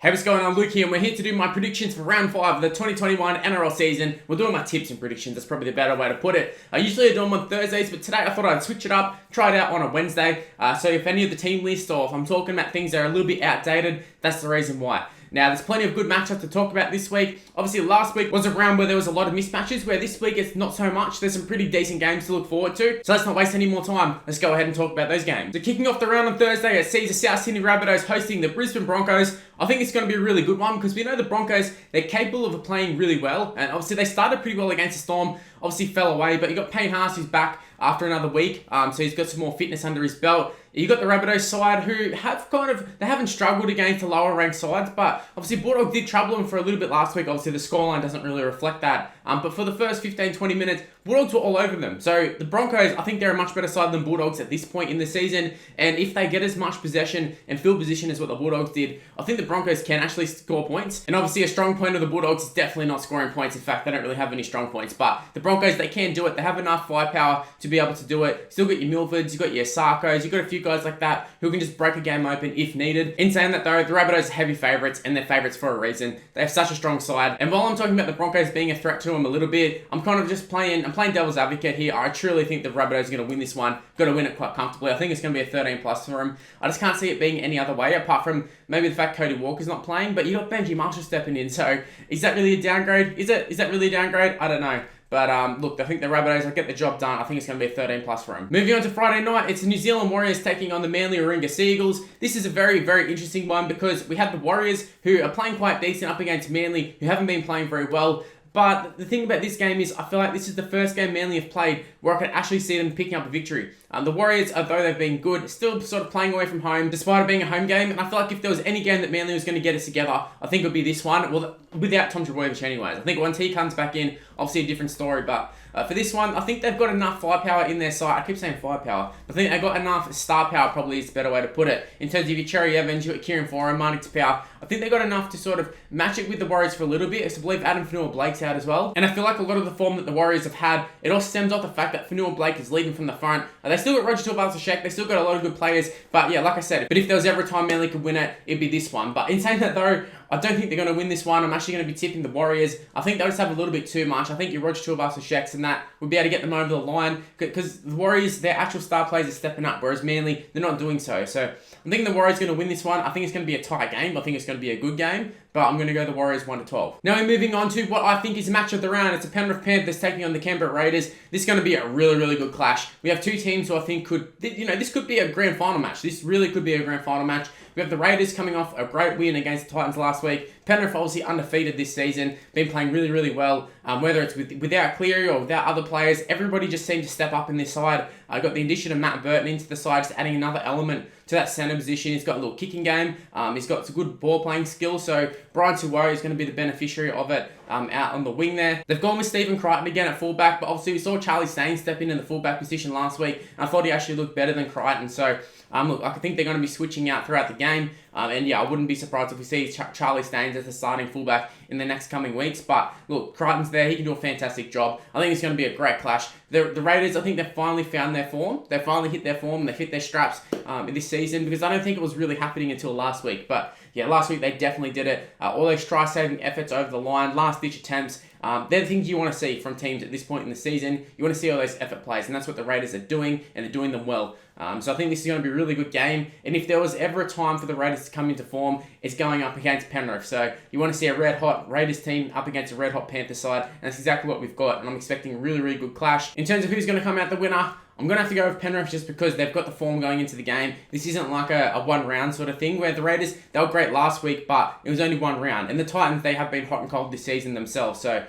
Hey, what's going on? Luke here, and we're here to do my predictions for round 5 of the 2021 NRL season. We're doing my tips and predictions, that's probably the better way to put it. I usually do them on Thursdays, but today I thought I'd switch it up, try it out on a Wednesday. So if any of the team lists or if I'm talking about things that are a little bit outdated, that's the reason why. Now, there's plenty of good matchups to talk about this week. Obviously, last week was a round where there was a lot of mismatches, where this week it's not so much. There's some pretty decent games to look forward to. So let's not waste any more time. Let's go ahead and talk about those games. So kicking off the round on Thursday, it sees the South Sydney Rabbitohs hosting the Brisbane Broncos. I think it's going to be a really good one because we know the Broncos, they're capable of playing really well. And obviously, they started pretty well against the Storm. Obviously, fell away. But you got Payne Haas, who's back after another week. So he's got some more fitness under his belt. You got the Rabbitohs side who have they haven't struggled against the lower ranked sides, but obviously Bulldogs did trouble them for a little bit last week. Obviously the scoreline doesn't really reflect that. But for the first 15-20 minutes, Bulldogs were all over them. So the Broncos, I think they're a much better side than Bulldogs at this point in the season. And if they get as much possession and field position as what the Bulldogs did, I think the Broncos can actually score points. And obviously a strong point of the Bulldogs is definitely not scoring points. In fact, they don't really have any strong points. But the Broncos, they can do it. They have enough firepower to be able to do it. Still got your Milfords, you've got your Sarkos, you've got a few guys like that who can just break a game open if needed. In saying that though, the Rabbitohs are heavy favourites, and they're favourites for a reason. They have such a strong side. And while I'm talking about the Broncos being a threat to them a little bit, I'm playing devil's advocate here. I truly think the Rabbitohs are going to win this one. Got to win it quite comfortably. I think it's going to be a 13 plus for them. I just can't see it being any other way, apart from maybe the fact Cody Walker's not playing, but you got Benji Marshall stepping in. So is that really a downgrade? Is that really a downgrade? I don't know. But look, I think the Rabbitohs will get the job done. I think it's going to be a 13 plus for them. Moving on to Friday night, it's the New Zealand Warriors taking on the Manly Warringah Seagulls. This is a very, very interesting one because we have the Warriors who are playing quite decent up against Manly, who haven't been playing very well. But the thing about this game is I feel like this is the first game Manly have played where I could actually see them picking up a victory. The Warriors, although they've been good, still sort of playing away from home despite it being a home game. And I feel like if there was any game that Manly was going to get us together, I think it would be this one. Well, without Tom Trbojevic anyways. I think once he comes back in, obviously a different story. But for this one, I think they've got enough firepower in their side. I keep saying firepower. I think they've got enough star power, probably is a better way to put it. In terms of your Cherry Evans, you've got Kieran Foran, Marty Tapau. I think they've got enough to sort of match it with the Warriors for a little bit. I believe Adam Fanua-Blake's out as well. And I feel like a lot of the form that the Warriors have had, it all stems off the fact that Fanua-Blake is leading from the front. They still got Roger Tuivasa-Sheck. They still got a lot of good players. But yeah, like I said, but if there was ever a time Manly could win it, it'd be this one. But in saying that though, I don't think they're going to win this one. I'm actually going to be tipping the Warriors. I think they'll just have a little bit too much. I think your Roger Tuivasa-Shecks and that would be able to get them over the line because the Warriors, their actual star players are stepping up, whereas Manly, they're not doing so. So I'm thinking the Warriors are going to win this one. I think it's going to be a tight game. I think it's going to be a good game. But I'm going to go the Warriors 1-12. Now we're moving on to what I think is a match of the round. It's the Penrith Panthers taking on the Canberra Raiders. This is going to be a really, really good clash. We have two teams who I think this could be a grand final match. This really could be a grand final match. We have the Raiders coming off a great win against the Titans last week. Penrith obviously undefeated this season, been playing really, really well. Whether it's without Cleary or without other players, everybody just seemed to step up in this side. I got the addition of Matt Burton into the side, just adding another element to that centre position. He's got a little kicking game. He's got some good ball playing skills. So Brian Tuwari is going to be the beneficiary of it out on the wing there. They've gone with Stephen Crichton again at fullback, but obviously we saw Charlie Staines step in the fullback position last week, and I thought he actually looked better than Crichton. So look, I think they're going to be switching out throughout the game. And yeah, I wouldn't be surprised if we see Charlie Staines as the starting fullback in the next coming weeks. But look, Crichton's there. He can do a fantastic job. I think it's going to be a great clash. The Raiders, I think they've finally found their form. They've finally hit their form. They've hit their straps in this season because I don't think it was really happening until last week. But yeah, last week they definitely did it. All those try-saving efforts over the line, last-ditch attempts, they're the things you want to see from teams at this point in the season. You want to see all those effort plays, and that's what the Raiders are doing, and they're doing them well. So I think this is going to be a really good game. And if there was ever a time for the Raiders to come into form, it's going up against Penrith. So you want to see a red-hot Raiders team up against a red-hot Panthers side, and that's exactly what we've got. And I'm expecting a really, really good clash. In terms of who's going to come out the winner, I'm going to have to go with Penrith just because they've got the form going into the game. This isn't like a one-round sort of thing where the Raiders, they were great last week, but it was only one round. And the Titans, they have been hot and cold this season themselves. So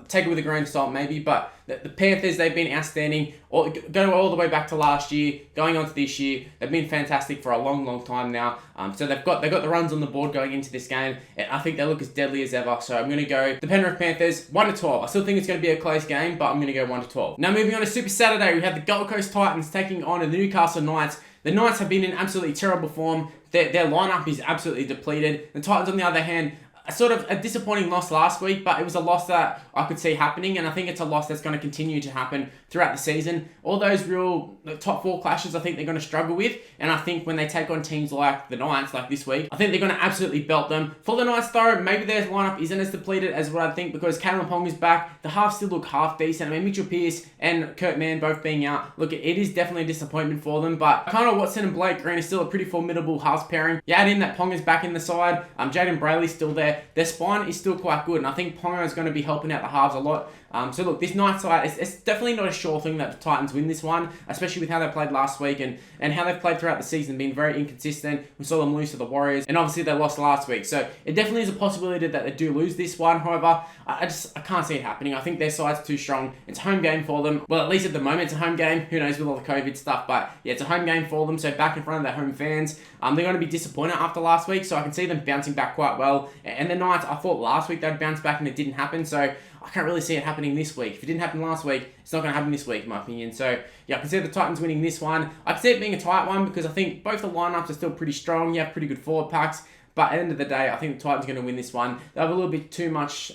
take it with a grain of salt maybe, but the Panthers, they've been outstanding. Go all the way back to last year, going on to this year. They've been fantastic for a long, long time now. So they've got the runs on the board going into this game, and I think they look as deadly as ever. So I'm going to go the Penrith Panthers 1-12. I still think it's going to be a close game, but I'm going to go 1-12. Now moving on to Super Saturday, we have the Gold Coast Titans taking on the Newcastle Knights. The Knights have been in absolutely terrible form. Their lineup is absolutely depleted. The Titans, on the other hand, sort of a disappointing loss last week, but it was a loss that I could see happening, and I think it's a loss that's going to continue to happen throughout the season. All those real top 4 clashes, I think they're going to struggle with, and I think when they take on teams like the Knights, like this week, I think they're going to absolutely belt them. For the Knights though, maybe their lineup isn't as depleted as what I think, because Callum Pong is back, the halves still look half decent. I mean, Mitchell Pearce and Kurt Mann both being out, look, it is definitely a disappointment for them, but Connor Watson and Blake Green is still a pretty formidable halves pairing. You add in that Pong is back in the side, Jaden Brayley's still there, their spine is still quite good, and I think Ponga is going to be helping out the halves a lot. So look, this Knights side, it's definitely not a sure thing that the Titans win this one, especially with how they played last week and how they've played throughout the season, being very inconsistent. We saw them lose to the Warriors, and obviously they lost last week. So it definitely is a possibility that they do lose this one. However, I can't see it happening. I think their side's too strong. It's a home game for them. Well, at least at the moment, it's a home game. Who knows with all the COVID stuff, but yeah, it's a home game for them. So back in front of their home fans, they're going to be disappointed after last week. So I can see them bouncing back quite well. And the Knights, I thought last week they'd bounce back and it didn't happen. So I can't really see it happening this week. If it didn't happen last week, it's not going to happen this week, in my opinion. So, yeah, I can see the Titans winning this one. I can see it being a tight one because I think both the lineups are still pretty strong. You have pretty good forward packs. But at the end of the day, I think the Titans are going to win this one. They have a little bit too much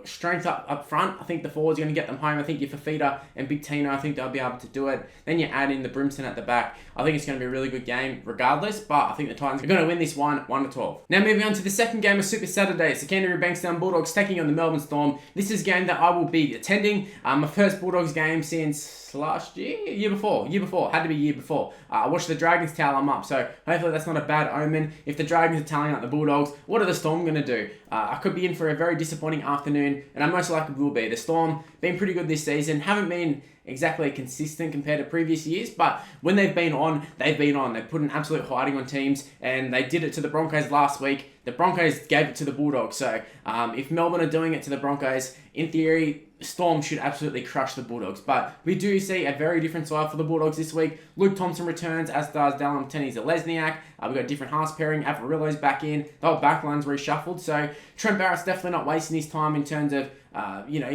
strength up front. I think the forwards are going to get them home. I think your Fafita and Big Tino, I think they'll be able to do it. Then you add in the Brimson at the back. I think it's going to be a really good game regardless. But I think the Titans are going to win this one 1-12. Now moving on to the second game of Super Saturday. It's the Canterbury-Bankstown Bulldogs taking on the Melbourne Storm. This is a game that I will be attending. My first Bulldogs game since last year before, had to be year before. I watched the Dragons towel them up, so hopefully that's not a bad omen. If the Dragons are tallying up the Bulldogs, what are the Storm going to do? I could be in for a very disappointing afternoon, and I most likely will be. The Storm been pretty good this season, haven't been exactly consistent compared to previous years, but when they've been on, they've been on. They've put an absolute hiding on teams, and they did it to the Broncos last week. The Broncos gave it to the Bulldogs, so if Melbourne are doing it to the Broncos, in theory, Storm should absolutely crush the Bulldogs. But we do see a very different side for the Bulldogs this week. Luke Thompson returns, as does Dallin Tenny-Zelezniak. We've got a different halves pairing. Avarillo's back in. The whole backline's reshuffled. So Trent Barrett's definitely not wasting his time in terms of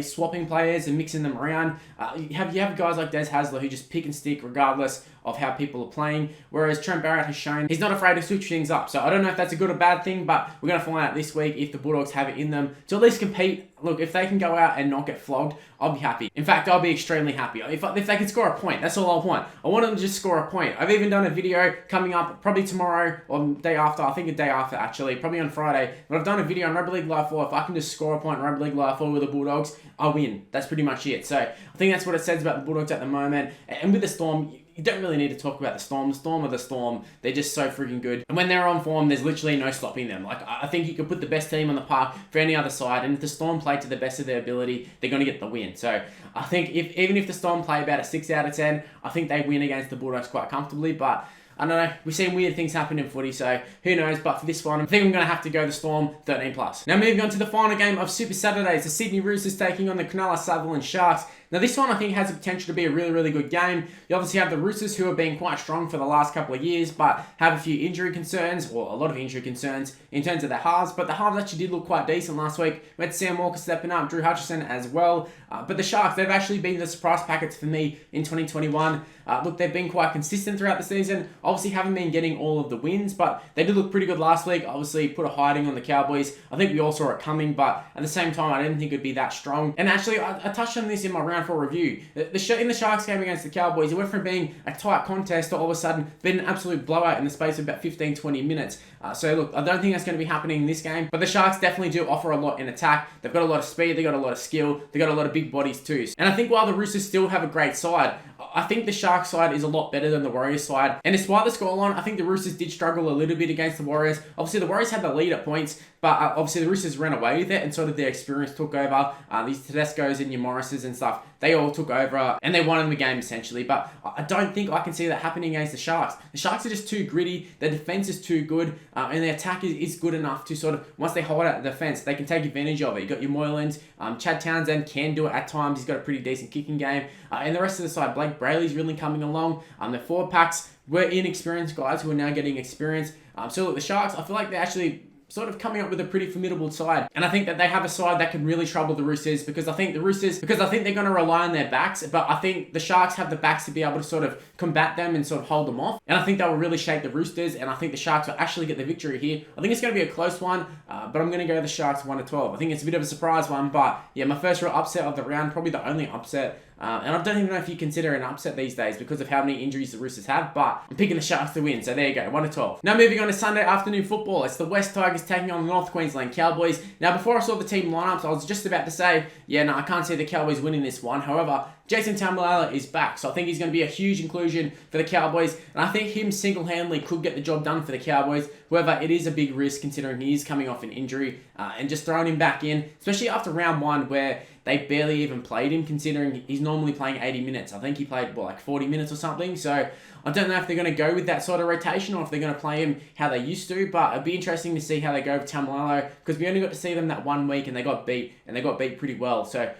swapping players and mixing them around. You have guys like Des Hasler who just pick and stick regardless of how people are playing, whereas Trent Barrett has shown he's not afraid to switch things up. So I don't know if that's a good or bad thing, but we're going to find out this week if the Bulldogs have it in them to at least compete. Look, if they can go out and not get flogged, I'll be happy. In fact, I'll be extremely happy. If they can score a point, that's all I want. I want them to just score a point. I've even done a video coming up probably tomorrow or day after. I think a day after, actually, probably on Friday. But I've done a video on Rugby League Live 4. If I can just score a point in Rugby League Live 4 with the Bulldogs, I'll win. That's pretty much it. So I think that's what it says about the Bulldogs at the moment. And with the Storm, you don't really need to talk about the Storm. The Storm are the Storm. They're just so freaking good. And when they're on form, there's literally no stopping them. Like, I think you could put the best team on the park for any other side, and if the Storm play to the best of their ability, they're going to get the win. So I think even if the Storm play about a 6 out of 10, I think they win against the Bulldogs quite comfortably. But I don't know, we've seen weird things happen in footy, so who knows, but for this one, I think I'm going to have to go the Storm 13+. Now moving on to the final game of Super Saturdays, the Sydney Roosters taking on the Cronulla Sutherland Sharks. Now this one I think has the potential to be a really, really good game. You obviously have the Roosters who have been quite strong for the last couple of years, but have a few injury concerns, or a lot of injury concerns, in terms of their halves, but the halves actually did look quite decent last week. We had Sam Walker stepping up, Drew Hutchison as well, but the Sharks, they've actually been the surprise packets for me in 2021. Look, they've been quite consistent throughout the season, obviously haven't been getting all of the wins, but they did look pretty good last week. Obviously put a hiding on the Cowboys. I think we all saw it coming, but at the same time, I didn't think it'd be that strong. And actually, I touched on this in my round 4 review. In the Sharks game against the Cowboys, it went from being a tight contest to all of a sudden being an absolute blowout in the space of about 15-20 minutes. So look, I don't think that's going to be happening in this game, but the Sharks definitely do offer a lot in attack. They've got a lot of speed, they've got a lot of skill, they've got a lot of big bodies too. And I think while the Roosters still have a great side, I think the Sharks side is a lot better than the Warriors side. And despite the scoreline, I think the Roosters did struggle a little bit against the Warriors. Obviously, the Warriors had the lead at points, but obviously the Roosters ran away with it and sort of their experience took over. These Tedescos and your Morrises and stuff, they all took over and they won the game essentially. But I don't think I can see that happening against the Sharks. The Sharks are just too gritty. Their defense is too good, and their attack is good enough to sort of, once they hold out the defense, they can take advantage of it. You got your Moylan's, Chad Townsend can do it at times. He's got a pretty decent kicking game, and the rest of the side, Blake Brayley's really coming along. The forward packs were inexperienced guys who are now getting experience. So look, the Sharks, I feel like they're actually sort of coming up with a pretty formidable side. And I think that they have a side that can really trouble the Roosters because I think they're going to rely on their backs, but I think the Sharks have the backs to be able to sort of combat them and sort of hold them off. And I think that will really shake the Roosters, and I think the Sharks will actually get the victory here. I think it's going to be a close one, but I'm going to go the Sharks 1-12. I think it's a bit of a surprise one, but yeah, my first real upset of the round, probably the only upset. And I don't even know if you consider an upset these days because of how many injuries the Roosters have, but I'm picking the Sharks to win, so there you go, 1-12. Now moving on to Sunday afternoon football, it's the West Tigers taking on the North Queensland Cowboys. Now before I saw the team lineups, I was just about to say, yeah, no, I can't see the Cowboys winning this one. However, Jason Taumalolo is back, so I think he's going to be a huge inclusion for the Cowboys, and I think him single-handedly could get the job done for the Cowboys. However, it is a big risk considering he is coming off an injury, and just throwing him back in, especially after round one where they barely even played him, considering he's normally playing 80 minutes. I think he played, like 40 minutes or something, so I don't know if they're going to go with that sort of rotation or if they're going to play him how they used to, but it'd be interesting to see how they go with Taumalolo, because we only got to see them that 1 week and they got beat pretty well. So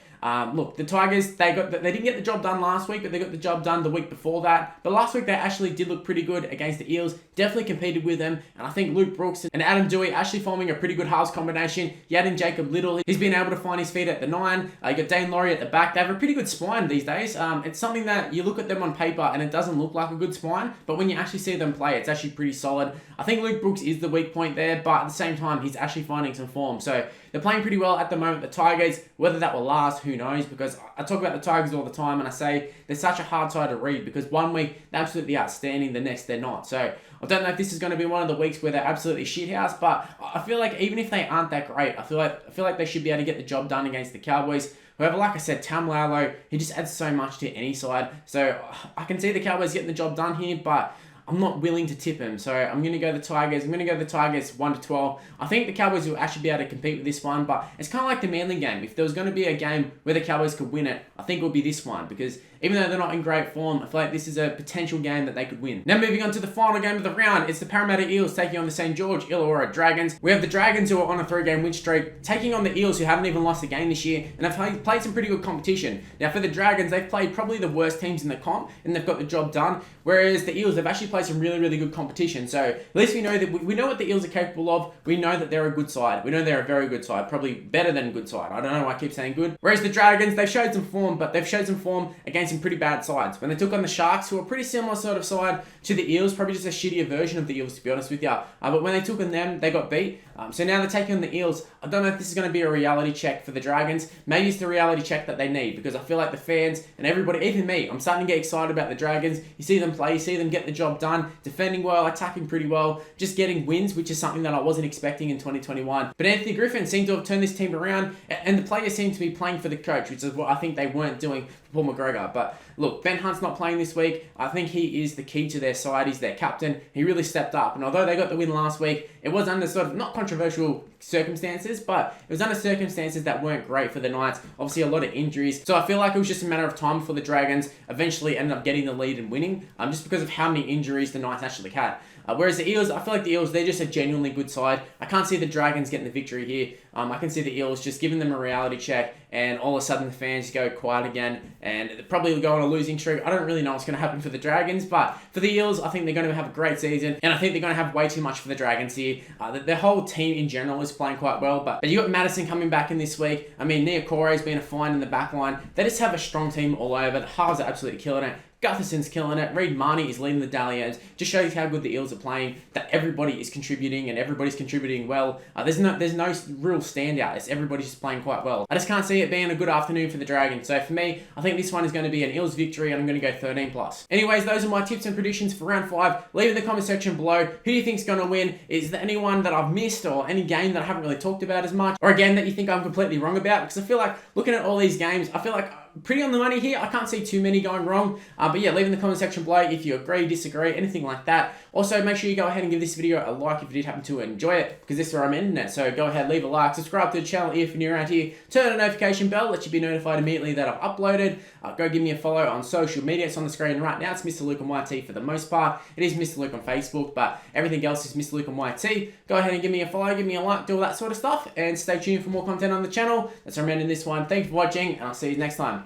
look, the Tigers, they didn't get the job done last week, but they got the job done the week before that. But last week they actually did look pretty good against the Eels, definitely competed with them, and I think Luke Brooks and Adam Dewey actually forming a pretty good halves combination. You add in Jacob Little, he's been able to find his feet at the 9. You got Dane Laurie at the back. They have a pretty good spine these days. It's something that you look at them on paper and it doesn't look like a good spine, but when you actually see them play, it's actually pretty solid. I think Luke Brooks is the weak point there, but at the same time, he's actually finding some form. So they're playing pretty well at the moment, the Tigers. Whether that will last, who knows, because I talk about the Tigers all the time and I say they're such a hard side to read because 1 week they're absolutely outstanding, the next they're not. So I don't know if this is going to be one of the weeks where they're absolutely shithouse, but I feel like even if they aren't that great, I feel like they should be able to get the job done against the Cowboys. However, like I said, Taumalolo, he just adds so much to any side. So I can see the Cowboys getting the job done here, but I'm not willing to tip him, so I'm going to go the Tigers. I'm going to go the Tigers 1-12. I think the Cowboys will actually be able to compete with this one, but it's kind of like the Manly game. If there was going to be a game where the Cowboys could win it, I think it would be this one, because even though they're not in great form, I feel like this is a potential game that they could win. Now moving on to the final game of the round, it's the Parramatta Eels taking on the St. George Illawarra Dragons. We have the Dragons who are on a 3-game win streak, taking on the Eels who haven't even lost a game this year, and have played some pretty good competition. Now for the Dragons, they've played probably the worst teams in the comp, and they've got the job done, whereas the Eels, they've actually played some really, really good competition. So at least we know that we know what the Eels are capable of. We know that they're a good side. We know they're a very good side, probably better than a good side. I don't know why I keep saying good. Whereas the Dragons, they've showed some form, but they've showed some form against some pretty bad sides. When they took on the Sharks, who are a pretty similar sort of side to the Eels, probably just a shittier version of the Eels, to be honest with you. But when they took on them, they got beat. So now they're taking on the Eels. I don't know if this is going to be a reality check for the Dragons. Maybe it's the reality check that they need, because I feel like the fans and everybody, even me, I'm starting to get excited about the Dragons. You see them play, you see them get the job done, defending well, attacking pretty well, just getting wins, which is something that I wasn't expecting in 2021. But Anthony Griffin seemed to have turned this team around, and the players seem to be playing for the coach, which is what I think they weren't doing for Paul McGregor. But look, Ben Hunt's not playing this week. I think he is the key to their side. He's their captain. He really stepped up. And although they got the win last week, it was under sort of not controversial circumstances, but it was under circumstances that weren't great for the Knights. Obviously, a lot of injuries. So I feel like it was just a matter of time for the Dragons eventually ended up getting the lead and winning, just because of how many injuries the Knights actually had. Whereas the Eels, I feel like the Eels, they're just a genuinely good side. I can't see the Dragons getting the victory here. I can see the Eels just giving them a reality check, and all of a sudden the fans go quiet again, and probably go on a losing streak. I don't really know what's going to happen for the Dragons, but for the Eels, I think they're going to have a great season, and I think they're going to have way too much for the Dragons here. Their whole team in general is playing quite well, but you got Madison coming back in this week. I mean, Niakore's been a find in the back line. They just have a strong team all over. The halves are absolutely killing it. Gutherson's killing it. Reid Marnie is leading the Dally M's. Just shows how good the Eels are playing, that everybody is contributing and everybody's contributing well. There's no real standout. Everybody's just playing quite well. I just can't see it being a good afternoon for the Dragons. So for me, I think this one is going to be an Eels victory, and I'm going to go 13+. Anyways, those are my tips and predictions for round 5. Leave in the comment section below. Who do you think is going to win? Is there anyone that I've missed, or any game that I haven't really talked about as much, or a game that you think I'm completely wrong about? Because I feel like looking at all these games, I feel like pretty on the money here. I can't see too many going wrong. But yeah, leave in the comment section below if you agree, disagree, anything like that. Also, make sure you go ahead and give this video a like if you did happen to enjoy it, because this is where I'm ending it. So go ahead, leave a like, subscribe to the channel if you're new around here, turn on the notification bell, let you be notified immediately that I've uploaded. Go give me a follow on social media. It's on the screen right now. It's Mr. Luke on YT for the most part. It is Mr. Luke on Facebook, but everything else is Mr. Luke on YT. Go ahead and give me a follow, give me a like, do all that sort of stuff, and stay tuned for more content on the channel. That's where I'm ending this one. Thanks for watching, and I'll see you next time.